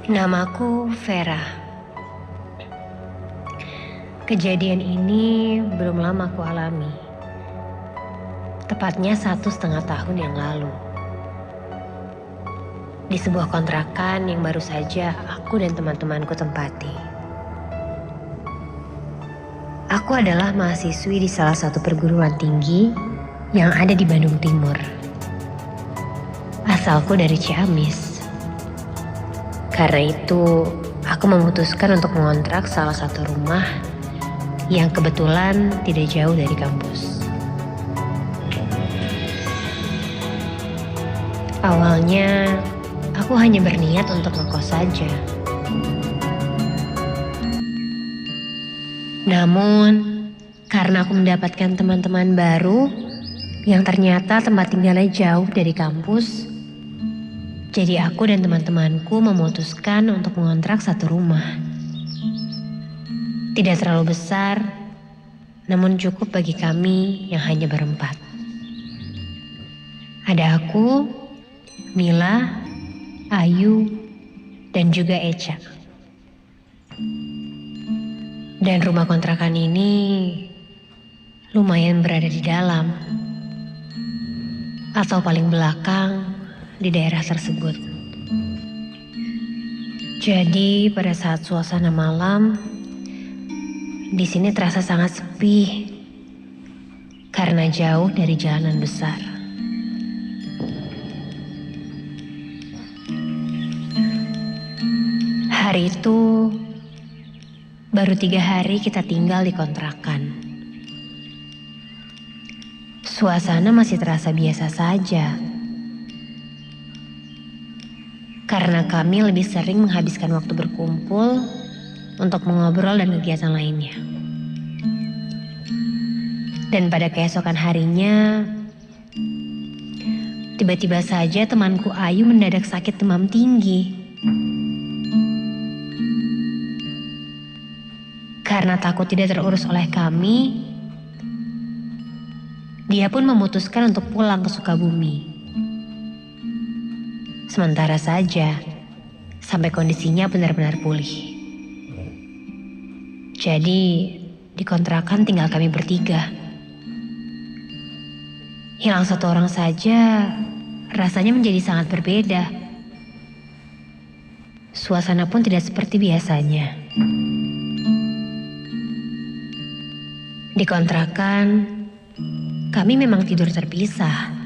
Namaku Vera. Kejadian ini belum lama aku alami. Tepatnya 1,5 tahun yang lalu. Di sebuah kontrakan yang baru saja aku dan teman-temanku tempati. Aku adalah mahasiswi di salah satu perguruan tinggi yang ada di Bandung Timur. Asalku dari Ciamis. Karena itu, aku memutuskan untuk mengontrak salah satu rumah yang kebetulan tidak jauh dari kampus. Awalnya, aku hanya berniat untuk ngekos saja. Namun, karena aku mendapatkan teman-teman baru yang ternyata tempat tinggalnya jauh dari kampus, jadi aku dan teman-temanku memutuskan untuk mengontrak satu rumah. Tidak terlalu besar, namun cukup bagi kami yang hanya berempat. Ada aku, Mila, Ayu, dan juga Echa. Dan rumah kontrakan ini lumayan berada di dalam, atau paling belakang di daerah tersebut. Jadi pada saat suasana malam, di sini terasa sangat sepi karena jauh dari jalanan besar. Hari itu baru 3 hari kita tinggal di kontrakan. Suasana masih terasa biasa saja. Karena kami lebih sering menghabiskan waktu berkumpul untuk mengobrol dan kegiatan lainnya. Dan pada keesokan harinya, tiba-tiba saja temanku Ayu mendadak sakit demam tinggi. Karena takut tidak terurus oleh kami, dia pun memutuskan untuk pulang ke Sukabumi. Sementara saja, sampai kondisinya benar-benar pulih. Jadi, di kontrakan tinggal kami bertiga. Hilang satu orang saja, rasanya menjadi sangat berbeda. Suasana pun tidak seperti biasanya. Di kontrakan, kami memang tidur terpisah.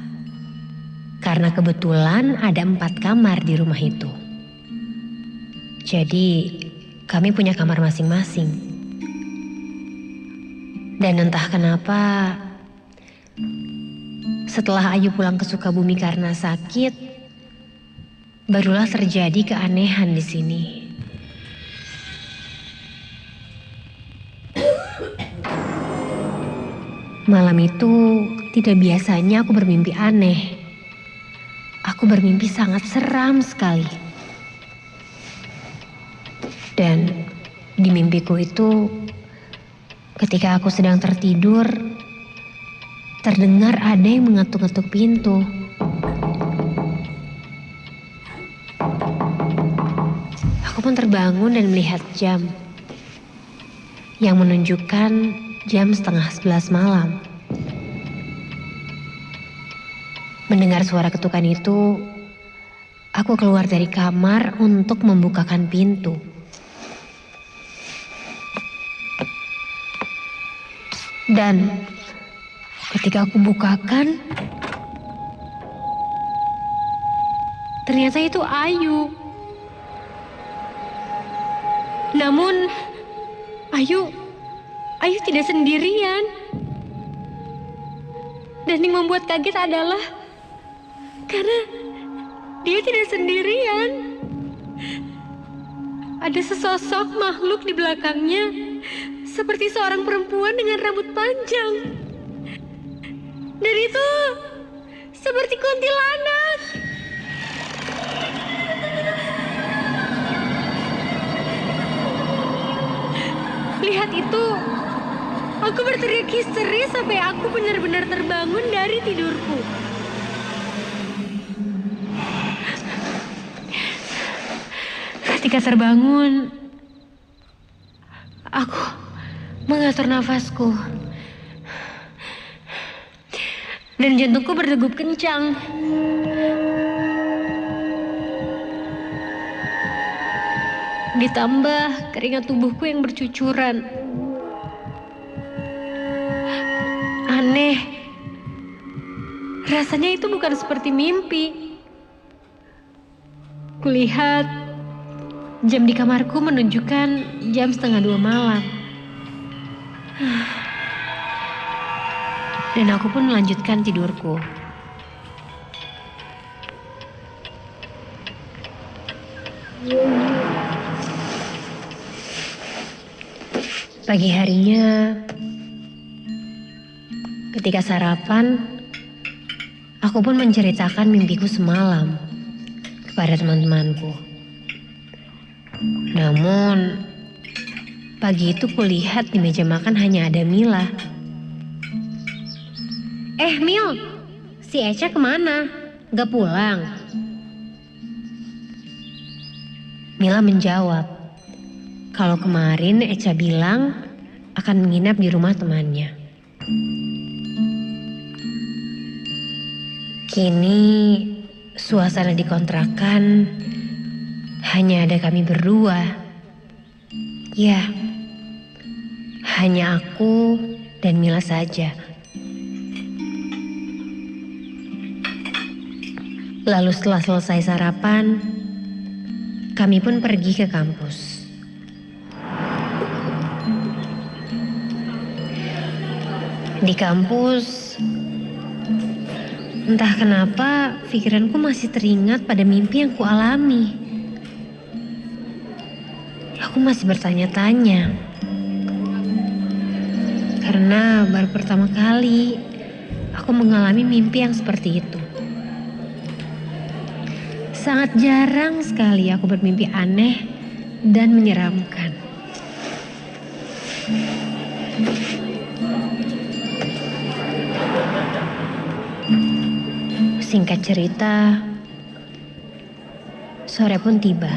Karena kebetulan ada 4 kamar di rumah itu. Jadi, kami punya kamar masing-masing. Dan entah kenapa, setelah Ayu pulang ke Sukabumi karena sakit, barulah terjadi keanehan di sini. Malam itu tidak biasanya aku bermimpi aneh. Aku bermimpi sangat seram sekali. Dan di mimpiku itu, ketika aku sedang tertidur, terdengar ada yang mengetuk-ngetuk pintu. Aku pun terbangun dan melihat jam yang menunjukkan jam 10:30 malam. Mendengar suara ketukan itu, aku keluar dari kamar untuk membukakan pintu. Dan ketika aku bukakan, ternyata itu Ayu. Namun, Ayu tidak sendirian. Dan yang membuat kaget adalah karena dia tidak sendirian. Ada sesosok makhluk di belakangnya, seperti seorang perempuan dengan rambut panjang. Dan itu seperti kuntilanak. Lihat itu, Aku berteriak histeris sampai aku benar-benar terbangun dari tidurku. Ketika terbangun, aku mengatur nafasku. Dan jantungku berdegup kencang. Ditambah keringat tubuhku yang bercucuran. Aneh. Rasanya itu bukan seperti mimpi. Kulihat jam di kamarku menunjukkan jam 1:30 malam. Dan aku pun melanjutkan tidurku. Pagi harinya, ketika sarapan, aku pun menceritakan mimpiku semalam kepada teman-temanku. Namun, pagi itu kulihat di meja makan hanya ada Mila. Mil, si Eca kemana? Gak pulang? Mila menjawab, kalau kemarin Eca bilang akan menginap di rumah temannya. Kini suasana di kontrakan hanya ada kami berdua. Ya, hanya aku dan Mila saja. Lalu setelah selesai sarapan, kami pun pergi ke kampus. Di kampus, entah kenapa pikiranku masih teringat pada mimpi yang kualami. Aku masih bertanya-tanya. Karena baru pertama kali aku mengalami mimpi yang seperti itu. Sangat jarang sekali aku bermimpi aneh dan menyeramkan. Singkat cerita, sore pun tiba.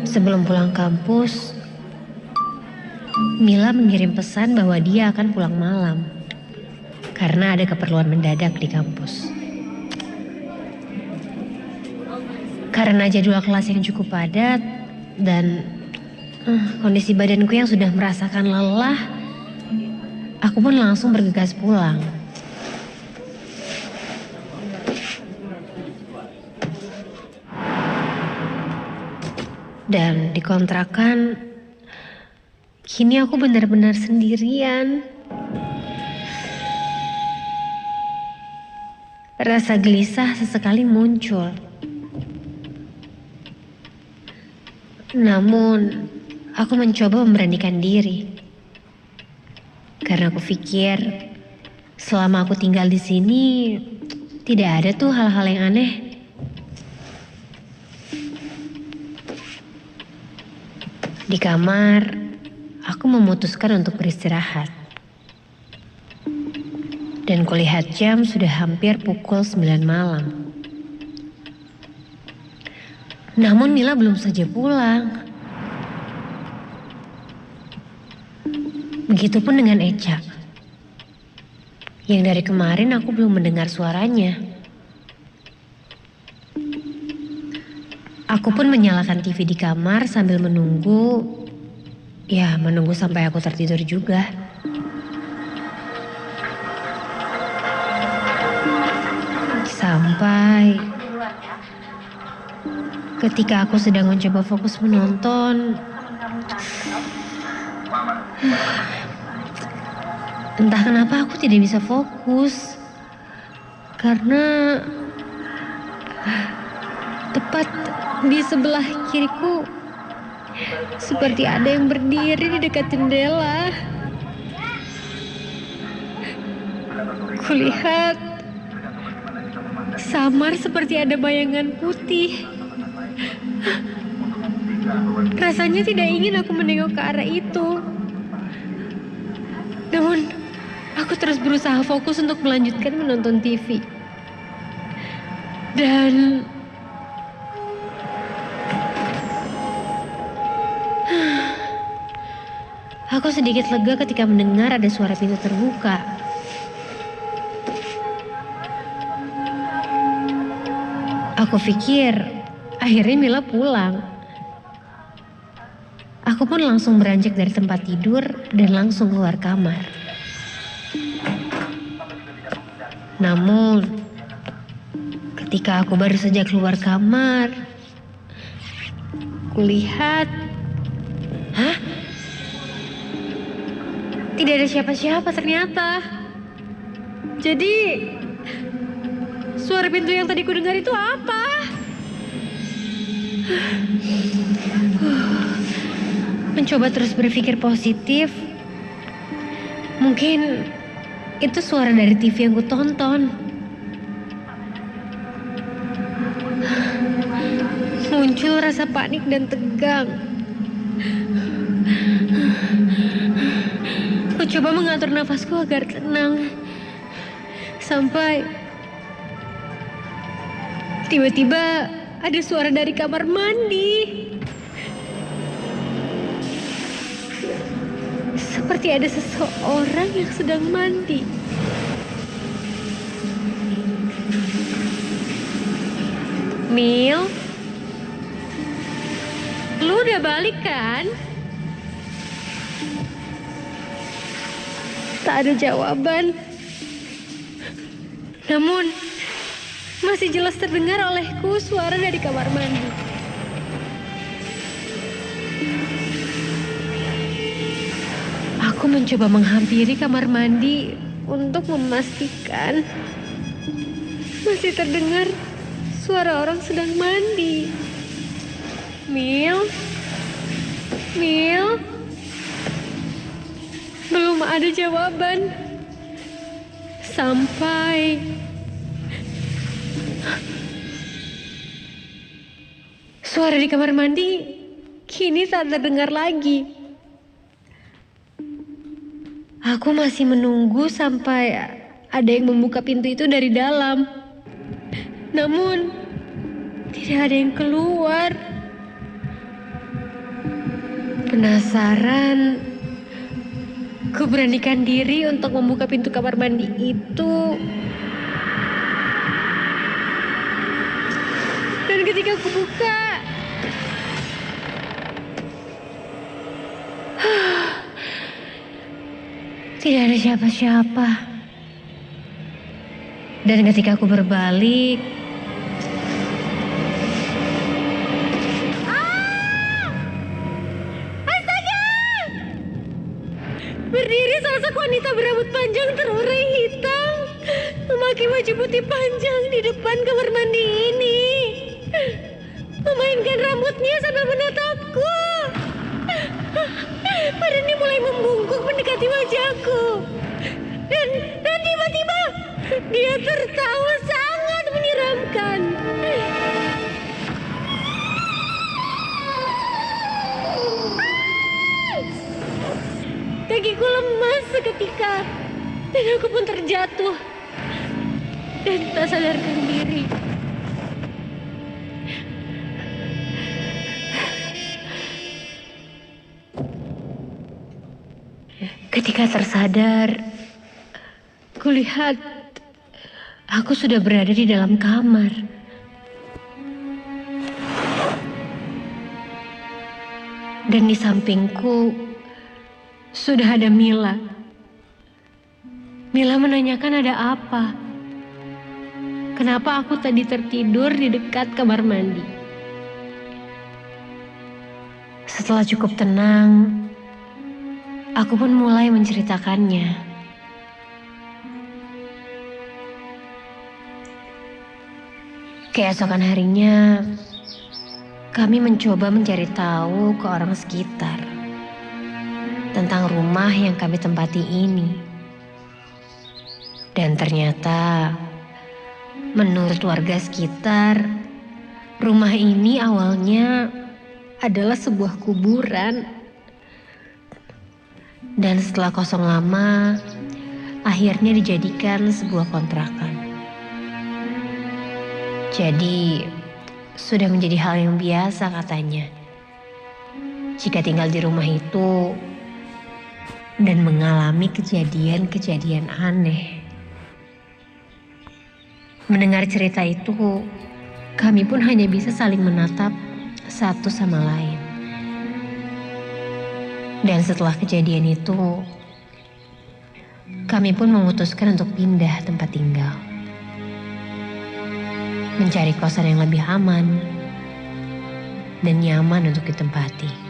Sebelum pulang kampus, Mila mengirim pesan bahwa dia akan pulang malam karena ada keperluan mendadak di kampus. Karena jadwal kelas yang cukup padat dan kondisi badanku yang sudah merasakan lelah, aku pun langsung bergegas pulang. Dan di kontrakan, kini aku benar-benar sendirian. Rasa gelisah sesekali muncul. Namun, aku mencoba memberanikan diri. Karena aku pikir, selama aku tinggal di sini, tidak ada tuh hal-hal yang aneh. Di kamar, aku memutuskan untuk beristirahat. Dan kulihat jam sudah hampir pukul 9 malam. Namun Mila belum saja pulang. Begitupun dengan Eca. Yang dari kemarin aku belum mendengar suaranya. Aku pun menyalakan TV di kamar sambil menunggu sampai aku tertidur juga. Sampai ketika aku sedang mencoba fokus menonton, entah kenapa aku tidak bisa fokus. Karena tepat di sebelah kiriku seperti ada yang berdiri di dekat jendela. Kulihat samar seperti ada bayangan putih. Rasanya tidak ingin aku menengok ke arah itu. Namun, aku terus berusaha fokus untuk melanjutkan menonton TV. Dan aku sedikit lega ketika mendengar ada suara pintu terbuka. Aku pikir akhirnya Mila pulang. Aku pun langsung beranjak dari tempat tidur dan langsung keluar kamar. Namun, ketika aku baru saja keluar kamar, kulihat, hah? Tidak ada siapa-siapa ternyata. Jadi, suara pintu yang tadi ku dengar itu apa? Mencoba terus berpikir positif. Mungkin itu suara dari TV yang ku tonton. Muncul rasa panik dan tegang. Ku coba mengatur nafasku agar tenang. Sampai tiba-tiba ada suara dari kamar mandi. Seperti ada seseorang yang sedang mandi. Mil, lu udah balik kan? Tak ada jawaban. Namun, masih jelas terdengar olehku suara dari kamar mandi. Aku mencoba menghampiri kamar mandi untuk memastikan masih terdengar suara orang sedang mandi. Mil, belum ada jawaban. Sampai suara di kamar mandi kini tak terdengar lagi. Aku masih menunggu sampai ada yang membuka pintu itu dari dalam. Namun, tidak ada yang keluar. Penasaran, ku beranikan diri untuk membuka pintu kamar mandi itu. Dan ketika aku buka, tidak ada siapa-siapa. Dan ketika aku berbalik, astaga! Berdiri sosok wanita berambut panjang terurai hitam, memakai baju putih panjang di depan kamar mandi ini, memainkan rambutnya sambil menatapku. Badannya mulai membungkuk mendekati wajahku. Dan tiba-tiba dia tertawa sangat menyeramkan. Kakiku lemas seketika dan aku pun terjatuh dan tak sadarkan diri. Ketika tersadar, kulihat aku sudah berada di dalam kamar. Dan di sampingku sudah ada Mila. Mila menanyakan ada apa. Kenapa aku tadi tertidur di dekat kamar mandi. Setelah cukup tenang, aku pun mulai menceritakannya. Keesokan harinya, kami mencoba mencari tahu ke orang sekitar tentang rumah yang kami tempati ini. Dan ternyata, menurut warga sekitar, rumah ini awalnya adalah sebuah kuburan. Dan setelah kosong lama, akhirnya dijadikan sebuah kontrakan. Jadi, sudah menjadi hal yang biasa katanya. Jika tinggal di rumah itu dan mengalami kejadian-kejadian aneh. Mendengar cerita itu, kami pun hanya bisa saling menatap satu sama lain. Dan setelah kejadian itu, kami pun memutuskan untuk pindah tempat tinggal. Mencari kosan yang lebih aman dan nyaman untuk ditempati.